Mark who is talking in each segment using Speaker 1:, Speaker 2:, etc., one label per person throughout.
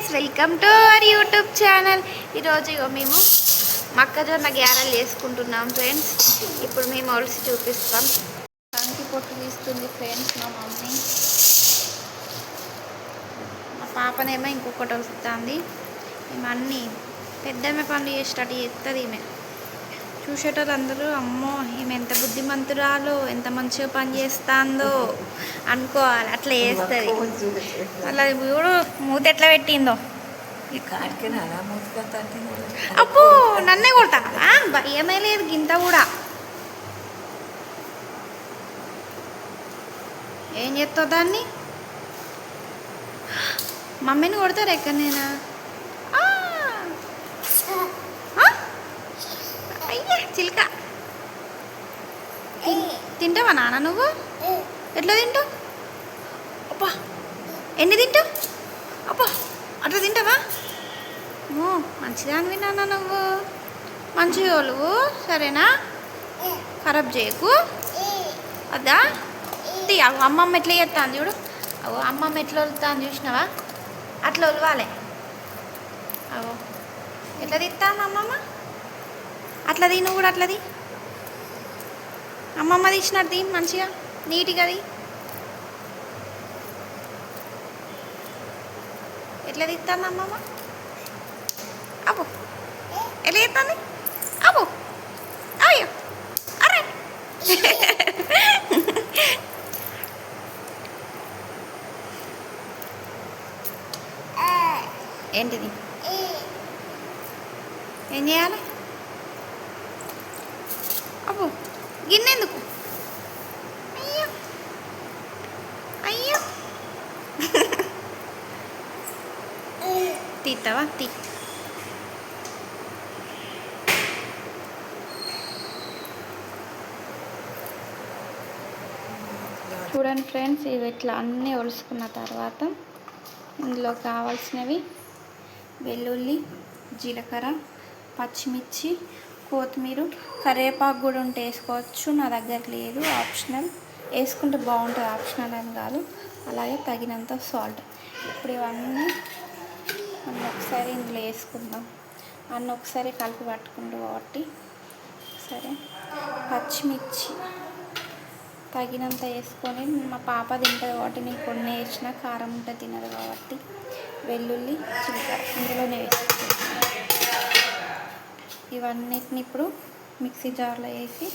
Speaker 1: Friends, welcome to our YouTube channel. ఈరోజు మేము మొక్కజొన్న గ్యారెలు చేసుకుంటున్నాం ఫ్రెండ్స్. ఇప్పుడు మేము ఒలిసి చూపిస్తాం. కంకి పొట్టు తీస్తుంది ఫ్రెండ్స్ మా మమ్మీ. మా పాపనేమో ఇంకొకటి వస్తుంది. మేము అన్నీ పెద్దమ్మ పనులు చేసేటట్టు చేస్తుంది ఈమె. చూసేటోళ్ళు అందరూ అమ్మో ఈమె ఎంత బుద్ధిమంతురాలో, ఎంత మంచిగా పని చేస్తుందో అనుకోవాలి. అట్లా చేస్తుంది. అలా చూడు మూత ఎట్లా పెట్టిందో. అప్పు నన్నే కొడతావా? భయమే లేదు గింత కూడా. ఏం చేస్తావు దాన్ని? మమ్మీని కొడతారు ఎక్కడైనా? అయ్యా చిలుక తింటావా నాన్న? నువ్వు ఎట్లా తింటావు? అబ్బా ఎన్ని తింటావు? అబ్బా అట్లా తింటావా? మంచిదానివి నాన్న, నువ్వు మంచిగా నువ్వు. సరేనా? ఖరాబ్ చేయకు అదా. అవు అమ్మమ్మ ఎట్లా చేస్తాను చూడు. అవు అమ్మమ్మ ఎట్లా వలుతాను చూసినావా? అట్లా ఒలవాలి. అవు ఎట్లా తిస్తాను అమ్మమ్మ? అట్లా తీ, నువ్వు కూడా అట్లా తీ. అమ్మమ్మ తీసినట్టు తీ, మంచిగా నీట్గా తీ. ఎట్లా తీస్తాను అమ్మమ్మ? అబ్బో ఎట్లా చేస్తాను? అబ్బో అయ్యో అరే ఏంటిది? ఏం చేయాలి? అబ్బో గిన్నెందుకు? అయ్యో అయ్యో తీస్తావా? తీ. చూడండి ఫ్రెండ్స్, ఇవి ఇట్లా అన్నీ ఒలుసుకున్న తర్వాత ఇందులో కావాల్సినవి వెల్లుల్లి, జీలకర్ర, పచ్చిమిర్చి, కొత్తిమీర, కరివేపాకు కూడా ఉంటే వేసుకోవచ్చు. నా దగ్గర లేదు, ఆప్షనల్. వేసుకుంటే బాగుంటుంది, ఆప్షనల్ అని కాదు. అలాగే తగినంత సాల్ట్. ఇప్పుడు ఇవన్నీ మనం ఒకసారి ఇందులో వేసుకుందాం. అన్నీ ఒకసారి కలిపి పట్టుకుంటాం కాబట్టి సరే. పచ్చిమిర్చి తగినంత వేసుకొని, మా పాప తింటుంది కాబట్టి నేను కొన్ని వేసిన, కారం ఉంటే తినదు కాబట్టి. వెల్లుల్లి, జీలకర్ర ఇందులోనే వేసుకుంటాం. ఇవన్నిటిని ఇప్పుడు మిక్సీ జార్లో వేసి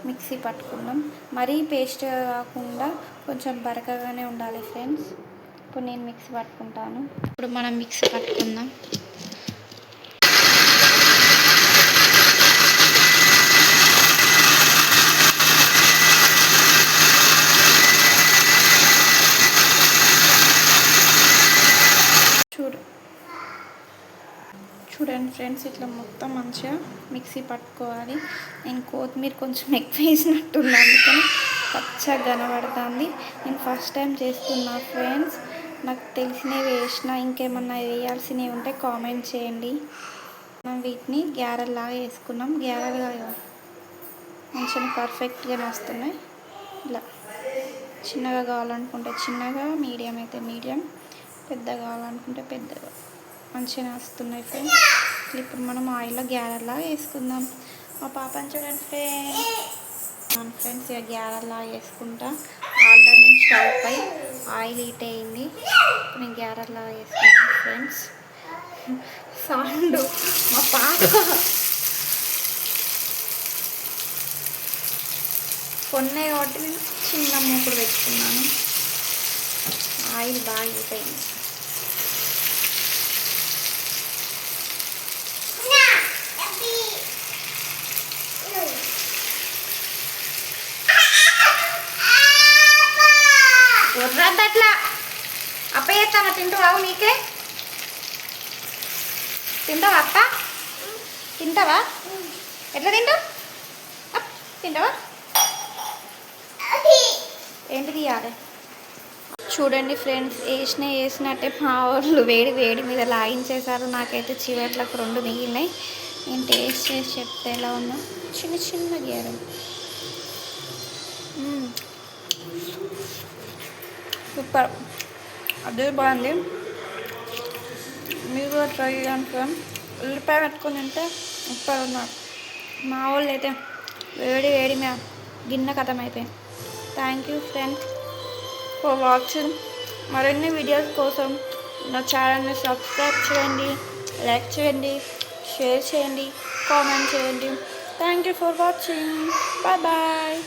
Speaker 1: మిక్సీ పట్టుకుందాం. మరీ పేస్ట్ కాకుండా కొంచెం బరకగానే ఉండాలి ఫ్రెండ్స్. ఇప్పుడు నేను మిక్సీ పట్టుకుంటాను. ఇప్పుడు మనం మిక్సీ పట్టుకుందాం. చూడండి ఫ్రెండ్స్, ఇట్లా మొత్తం మంచిగా మిక్సీ పట్టుకోవాలి. నేను కొత్తిమీర కొంచెం ఎక్కువ వేసినట్టుంది, అందుకని పచ్చగా కనబడుతుంది. నేను ఫస్ట్ టైం చేస్తున్నా ఫ్రెండ్స్. నాకు తెలిసినవి వేసిన, ఇంకేమన్నా వేయాల్సినవి ఉంటే కామెంట్ చేయండి. మనం వీటిని గ్యారెల్లాగా వేసుకున్నాం. గ్యారెలుగా మంచిగా పర్ఫెక్ట్గానే వస్తున్నాయి. ఇలా చిన్నగా కావాలనుకుంటే చిన్నగా, మీడియం అయితే మీడియం, పెద్దగా కావాలనుకుంటే పెద్దగా మంచిగా వస్తున్నాయి ఫ్రెండ్స్. ఇప్పుడు మనం ఆయిల్లో గ్యారెల్లా వేసుకుందాం. మా పాపని చూడండి ఫ్రెండ్స్, ఇక గ్యారెల్లా వేసుకుంటా. ఆల్రెడీ స్టవ్ పై ఆయిల్ హీట్ అయింది. ఇప్పుడు నేను గ్యారెల్లా వేసుకుంటాను ఫ్రెండ్స్. సౌండ్ మా పాప కొన్నే కాబట్టి నేను చిన్న మూకుడు పెట్టుకున్నాను. ఆయిల్ బాగా హీట్ అయింది. అట్లా అప్పయ్యేస్తావా? తింటావా? నీకే తింటావా? అప్ప తింటావా? ఎట్లా తింటావు? తింటావా? ఏంటి తీయాలి? చూడండి ఫ్రెండ్స్, వేసినట్టే మా వాళ్ళు వేడి వేడి మీద లాగించేశారు. నాకైతే చివర్లకు 2 మిగిలినాయి. నేను టేస్ట్ చేసి చెప్తే ఎలా ఉందో. చిన్న చిన్న గేరలు సూపర్, అదే బాగుంది. కూడా ట్రై చేయండి ఫ్రెండ్. ఉల్లిపాయ పెట్టుకొని తింటే సూపర్ ఉన్నారు. మా వాళ్ళు అయితే వేడి వేడి మీద గిన్నె కథం అయిపోయింది. Thank you friends for watching. మరిన్ని వీడియోస్ కోసం నా ఛానల్ని సబ్స్క్రైబ్ చేయండి, లైక్ చేయండి, షేర్ చేయండి, కామెంట్ చేయండి. Thank you for watching. Bye bye.